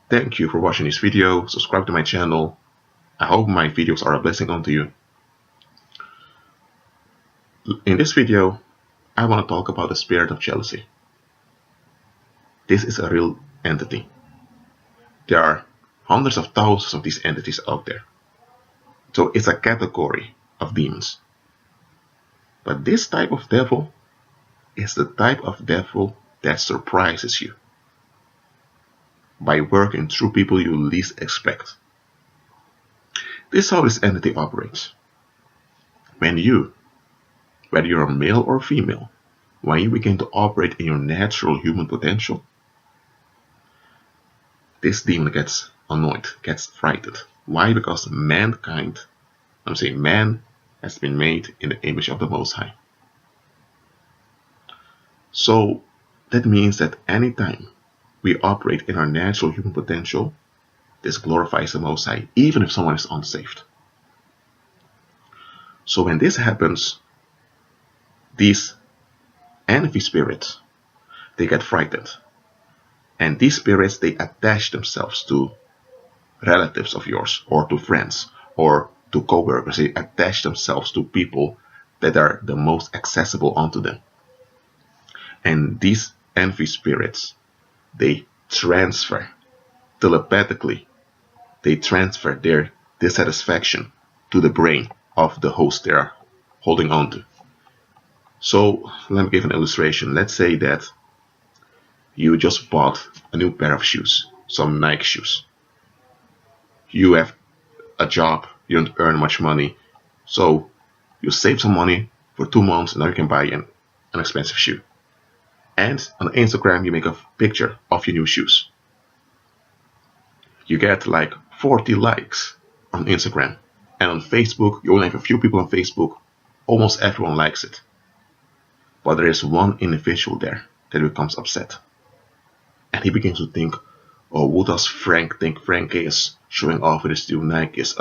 Thank you for watching this video. Subscribe to my channel. I hope my videos are a blessing unto you. In this video, I want to talk about the spirit of jealousy. This is a real entity. There are hundreds of thousands of these entities out there. So it's a category of demons. But this type of devil is the type of devil that surprises you by working through people you least expect. This is how this entity operates. When you, whether you're a male or female, when you begin to operate in your natural human potential, this demon gets annoyed, gets frightened. Why? Because man has been made in the image of the Most High. So that means that anytime we operate in our natural human potential, this glorifies the Most High, even if someone is unsaved. So when this happens, these envy spirits, they get frightened. And these spirits, they attach themselves to relatives of yours, or to friends, or to co-workers. They attach themselves to people that are the most accessible unto them. And these envy spirits, they transfer telepathically, they transfer their dissatisfaction to the brain of the host they are holding on to. So let me give an illustration. Let's say that you just bought a new pair of shoes, some Nike shoes. You have a job, you don't earn much money, so you save some money for 2 months and now you can buy an expensive shoe. And on Instagram you make a picture of your new shoes. You get like 40 likes on Instagram, and on Facebook you only have a few people on Facebook. Almost everyone likes it. But there is one individual there that becomes upset. And he begins to think, oh, what does Frank think Frank is showing off with his new Nikes?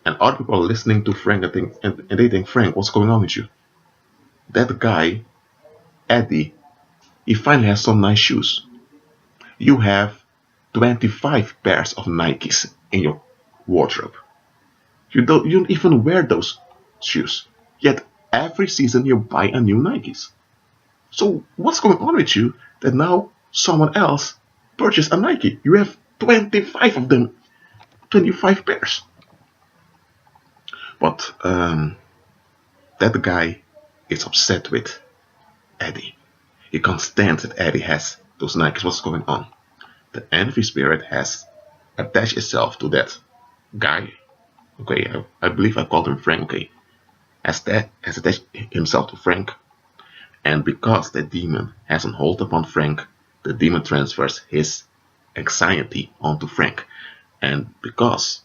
And other people are listening to Frank and they think, Frank, what's going on with you? That guy, Eddie, he finally has some nice shoes. You have 25 pairs of Nikes in your wardrobe. You don't even wear those shoes. Yet every season you buy a new Nikes. So what's going on with you that now someone else purchased a Nike? You have 25 of them, 25 pairs. But that guy is upset with Eddie. He can't stand that Eddie has those Nikes. What's going on? The envy spirit has attached itself to that guy. Okay, I believe I called him Frank. Okay, has attached himself to Frank. And because the demon has a hold upon Frank, the demon transfers his anxiety onto Frank. And because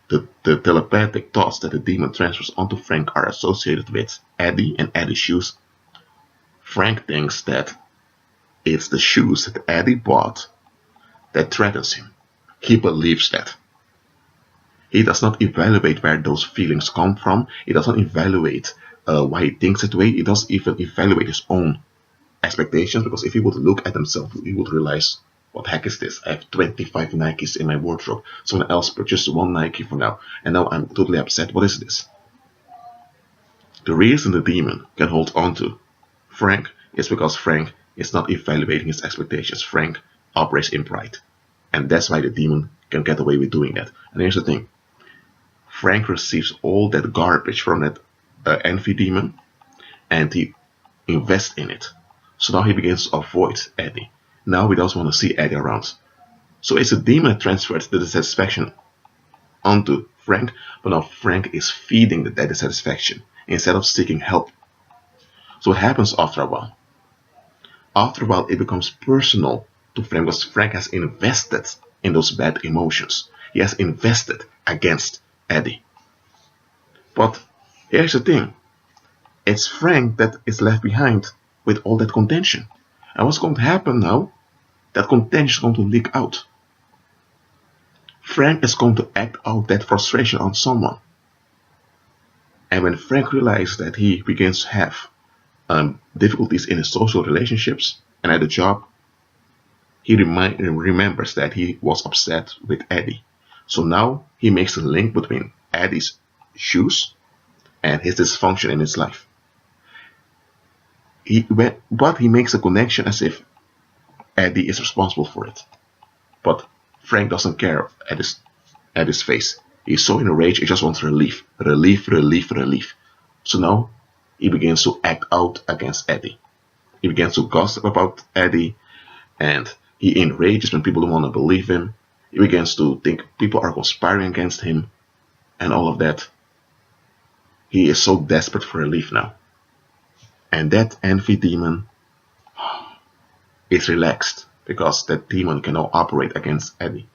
the telepathic thoughts that the demon transfers onto Frank are associated with Eddie and Eddie's shoes, Frank thinks that it's the shoes that Eddie bought that threatens him. He believes that. He does not evaluate where those feelings come from. He does not evaluate why he thinks that way. He doesn't even evaluate his own expectations, because if he would look at himself, he would realize, what the heck is this? I have 25 Nikes in my wardrobe. Someone else purchased one Nike for now, and now I'm totally upset. What is this? The reason the demon can hold on to Frank is because Frank is not evaluating his expectations. Frank operates in pride. And that's why the demon can get away with doing that. And here's the thing. Frank receives all that garbage from that envy demon, and he invests in it. So now he begins to avoid Eddie. Now he doesn't want to see Eddie around. So it's a demon that transfers the dissatisfaction onto Frank, but now Frank is feeding that dissatisfaction instead of seeking help. So what happens after a while? After a while it becomes personal to Frank, because Frank has invested in those bad emotions. He has invested against Eddie. But here's the thing. It's Frank that is left behind with all that contention. And what's going to happen now? That contention is going to leak out. Frank is going to act out that frustration on someone. And when Frank realizes that he begins to have difficulties in his social relationships and at the job, he remembers that he was upset with Eddie. So now he makes a link between Eddie's shoes and his dysfunction in his life. But he makes a connection as if Eddie is responsible for it. But Frank doesn't care at his face. He's so in a rage, he just wants relief. So now he begins to act out against Eddie. He begins to gossip about Eddie, and he enrages when people don't want to believe him. He begins to think people are conspiring against him, and all of that. He is so desperate for relief now. And that envy demon is relaxed, because that demon can now operate against Eddie.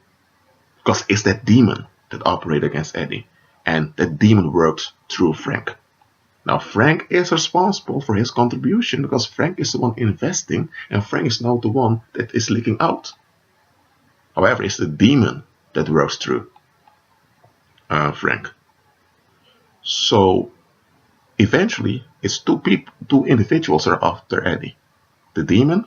Because it's that demon that operates against Eddie, and that demon works through Frank. Now Frank is responsible for his contribution, because Frank is the one investing, and Frank is now the one that is leaking out. However, it's the demon that works through Frank. So eventually, it's two individuals that are after Eddie. The demon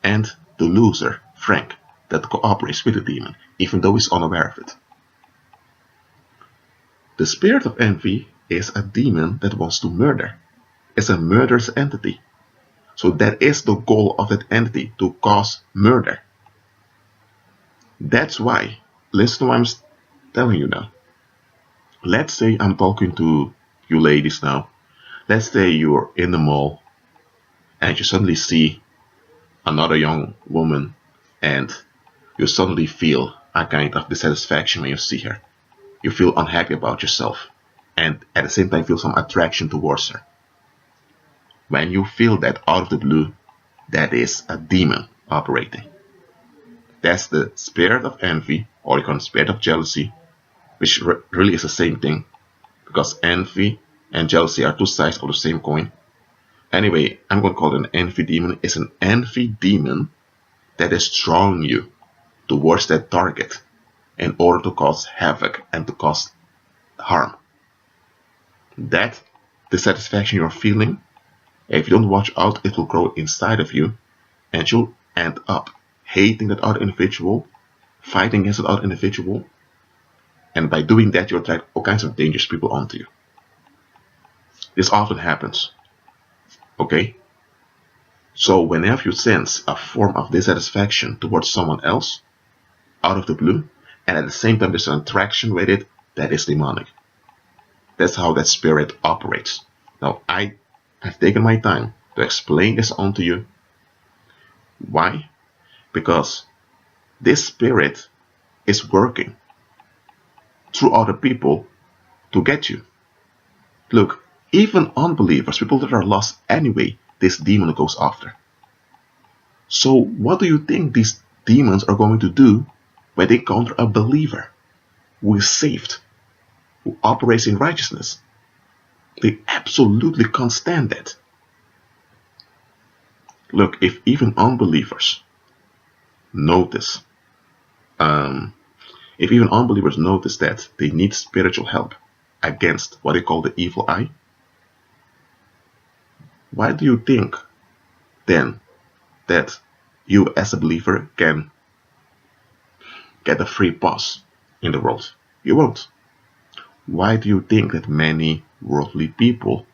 and the loser, Frank, that cooperates with the demon, even though he's unaware of it. The spirit of envy is a demon that wants to murder. It's a murderous entity. So that is the goal of that entity, to cause murder. That's why, listen to what I'm telling you now. Let's say I'm talking to you ladies now. Let's say you're in the mall and you suddenly see another young woman, and you suddenly feel a kind of dissatisfaction when you see her. You feel unhappy about yourself, and at the same time feel some attraction towards her. When you feel that out of the blue, that is a demon operating. That's the spirit of envy, or you call it spirit of jealousy, which really is the same thing, because envy and jealousy are two sides of the same coin. Anyway, I'm going to call it an envy demon. It's an envy demon that is drawing you towards that target in order to cause havoc and to cause harm. That dissatisfaction you're feeling, if you don't watch out, it will grow inside of you, and you'll end up hating that other individual, fighting against that other individual, and by doing that you attract all kinds of dangerous people onto you. This often happens. Okay? So whenever you sense a form of dissatisfaction towards someone else, out of the blue, and at the same time there's an attraction with it, that is demonic. That's how that spirit operates. Now I have taken my time to explain this onto you. Why? Because this spirit is working through other people to get you. Look, even unbelievers, people that are lost anyway, this demon goes after. So what do you think these demons are going to do when they encounter a believer who is saved, who operates in righteousness? They absolutely can't stand that. Look, if even unbelievers notice, that they need spiritual help against what they call the evil eye, why do you think then that you as a believer can get a free pass in the world? You won't. Why do you think that many worldly people,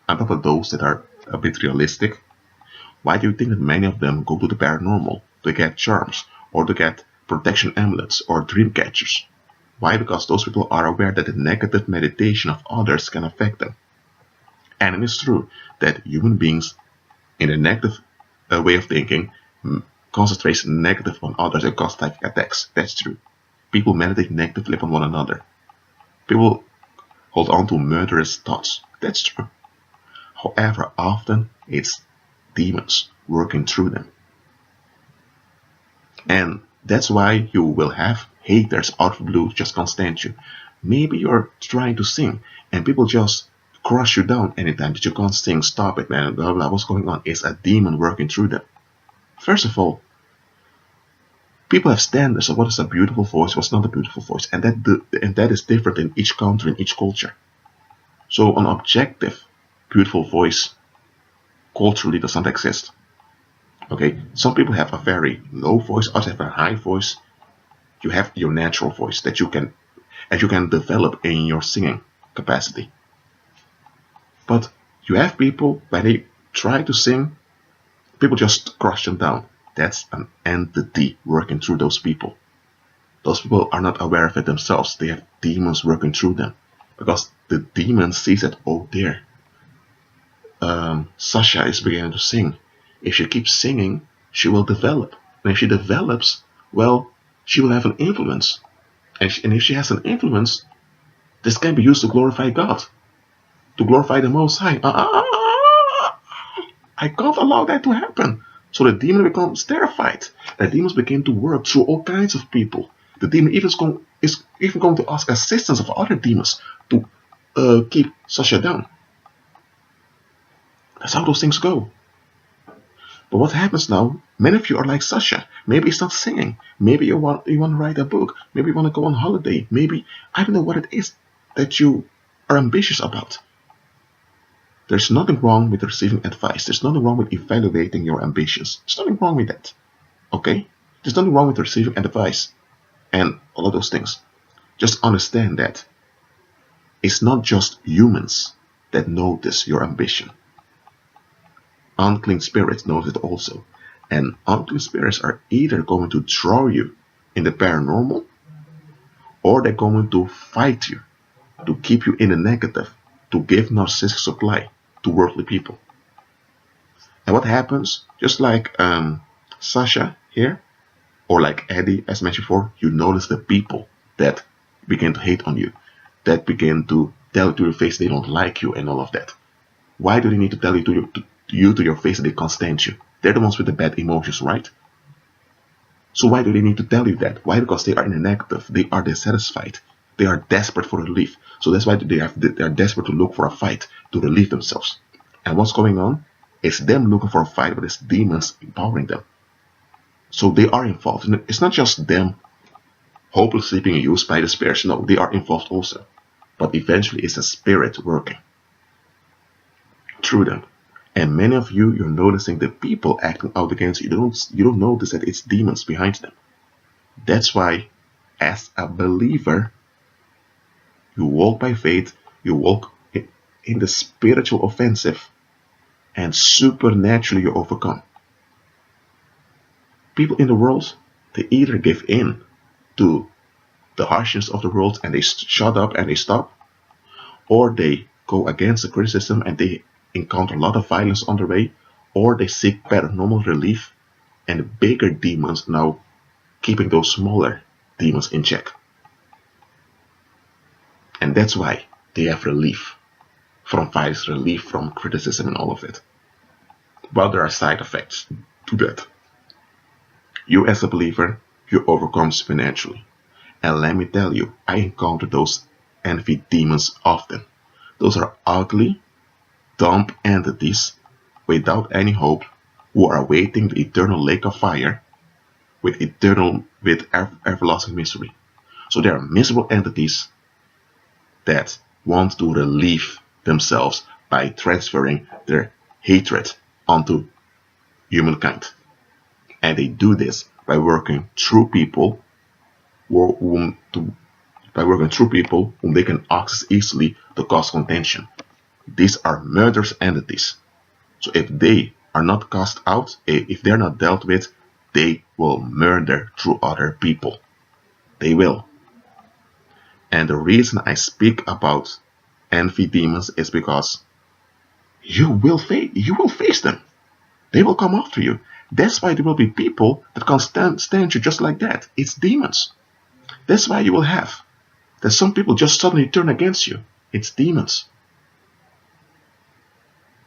on top of those that are a bit realistic, why do you think that many of them go to the paranormal to get charms, or to get protection amulets or dream catchers? Why? Because those people are aware that the negative meditation of others can affect them. And it is true that human beings, in a negative way of thinking, concentrate negative on others and cause psychic attacks. That's true. People meditate negatively upon one another. People hold on to murderous thoughts. That's true. However, often it's demons working through them. And that's why you will have haters out of the blue just can't stand you. Maybe you're trying to sing and people just crush you down anytime that you can't sing. Stop it, man. Blah, blah. What's going on? It's a demon working through them. First of all, people have standards of what is a beautiful voice, what's not a beautiful voice, and that is different in each country, in each culture. So an objective, beautiful voice culturally does not exist. Okay, some people have a very low voice, others have a high voice. You have your natural voice that you can develop in your singing capacity. But you have people, when they try to sing, people just crush them down. That's an entity working through those people. Those people are not aware of it themselves. They have demons working through them. Because the demon sees that, oh dear, Sasha is beginning to sing. If she keeps singing, she will develop. And if she develops, well, she will have an influence. And if she has an influence, this can be used to glorify God, to glorify the Most High. I can't allow that to happen. So the demon becomes terrified. The demons begin to work through all kinds of people. The demon is even going to ask assistance of other demons to keep Sasha down. That's how those things go. But what happens now? Many of you are like Sasha. Maybe it's not singing. Maybe you want to write a book. Maybe you want to go on holiday. Maybe I don't know what it is that you are ambitious about. There's nothing wrong with receiving advice. There's nothing wrong with evaluating your ambitions. There's nothing wrong with that. Okay? There's nothing wrong with receiving advice and all of those things. Just understand that it's not just humans that notice your ambition. Unclean spirits notice it also. And unclean spirits are either going to draw you in the paranormal, or they're going to fight you to keep you in the negative, to give narcissistic supply to worldly people. And what happens, just like Sasha here, or like Eddie, as mentioned before, you notice the people that begin to hate on you, that begin to tell you to your face they don't like you and all of that. Why do they need to tell you to your face that they can't stand you? They're the ones with the bad emotions, right? So why do they need to tell you that? Why? Because they are in a negative. They are dissatisfied. They are desperate for relief. So that's why they are desperate to look for a fight to relieve themselves. And what's going on? It's them looking for a fight, but it's demons empowering them. So they are involved. It's not just them hopelessly being used by the spirits. No, they are involved also. But eventually it's a spirit working through them. And many of you, you're noticing the people acting out against you. You don't notice that it's demons behind them. That's why, as a believer, you walk by faith, you walk in the spiritual offensive, and supernaturally you overcome. People in the world, they either give in to the harshness of the world and they shut up and they stop, or they go against the criticism and they encounter a lot of violence on their way, or they seek paranormal relief, and the bigger demons now keeping those smaller demons in check. And that's why they have relief from violence, relief from criticism and all of it. But there are side effects to that. You as a believer, you overcome supernaturally. And let me tell you, I encounter those envy demons often. Those are ugly, dumb entities without any hope, who are awaiting the eternal lake of fire with everlasting misery. So they are miserable entities that want to relieve themselves by transferring their hatred onto humankind. And they do this by working through people whom they can access easily to cause contention. These are murderous entities. So if they are not cast out, if they're not dealt with, they will murder through other people. They will. And the reason I speak about envy demons is because you will face them. They will come after you. That's why there will be people that can't stand you just like that. It's demons. That's why you will have that some people just suddenly turn against you. It's demons.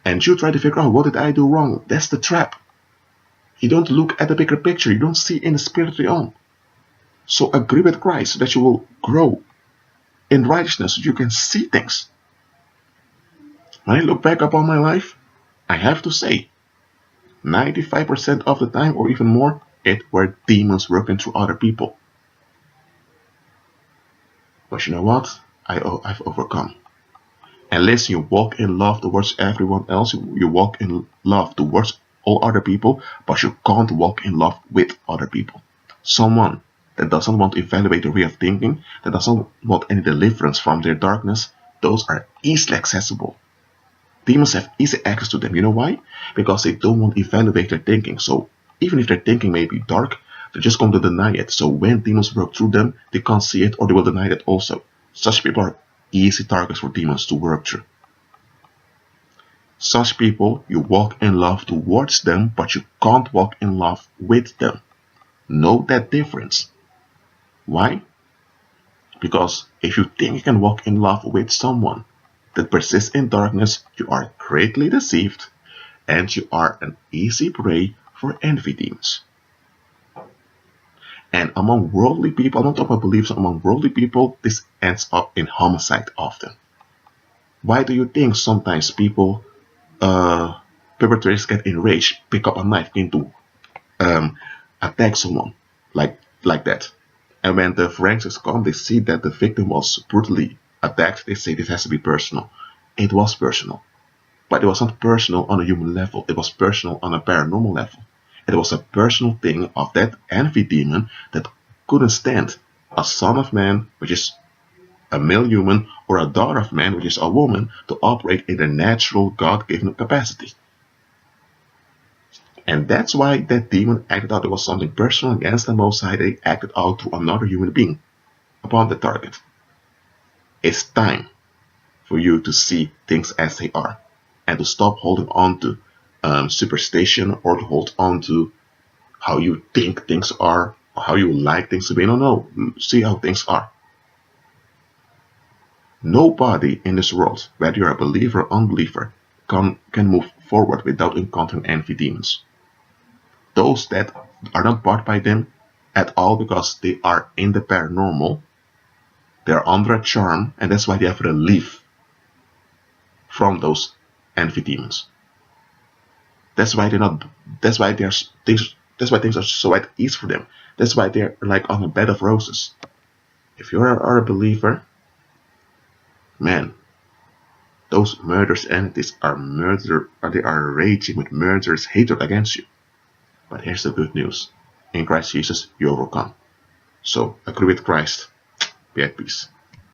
And you try to figure out, what did I do wrong? That's the trap. You don't look at the bigger picture. You don't see in the spirit realm. So agree with Christ so that you will grow in righteousness, so you can see things. When I look back upon my life, I have to say, 95% of the time, or even more, it were demons working through other people. But you know what? I've overcome. And listen, you walk in love towards everyone else. You walk in love towards all other people, but you can't walk in love with other people. Someone that doesn't want to evaluate their way of thinking, that doesn't want any deliverance from their darkness, those are easily accessible. Demons have easy access to them. You know why? Because they don't want to evaluate their thinking. So even if their thinking may be dark, they're just going to deny it. So when demons work through them, they can't see it or they will deny it also. Such people are easy targets for demons to work through. Such people, you walk in love towards them, but you can't walk in love with them. Know that difference. Why? Because if you think you can walk in love with someone that persists in darkness, you are greatly deceived and you are an easy prey for envy demons. And among worldly people, I'm not talking about beliefs, among worldly people, this ends up in homicide often. Why do you think sometimes people, perpetrators get enraged, pick up a knife, into attack someone like that? And when the forensics come, they see that the victim was brutally attacked. They say this has to be personal. It was personal. But it was not personal on a human level. It was personal on a paranormal level. It was a personal thing of that envy demon that couldn't stand a son of man, which is a male human, or a daughter of man, which is a woman, to operate in their natural God-given capacity. And that's why that demon acted out. It was something personal against the Most High. They acted out through another human being upon the target. It's time for you to see things as they are and to stop holding on to superstition or to hold on to how you think things are or how you like things to be. No, see how things are. Nobody in this world, whether you're a believer or unbeliever, can move forward without encountering envy demons. Those that are not bought by them at all because they are in the paranormal, they're under a charm, and that's why they have relief from those envy demons. That's why that's why things are so at ease for them. That's why they're like on a bed of roses. If you are a believer, man, those murderous entities are they are raging with murderous hatred against you. But here's the good news. In Christ Jesus, you overcome. So agree with Christ. Be at peace.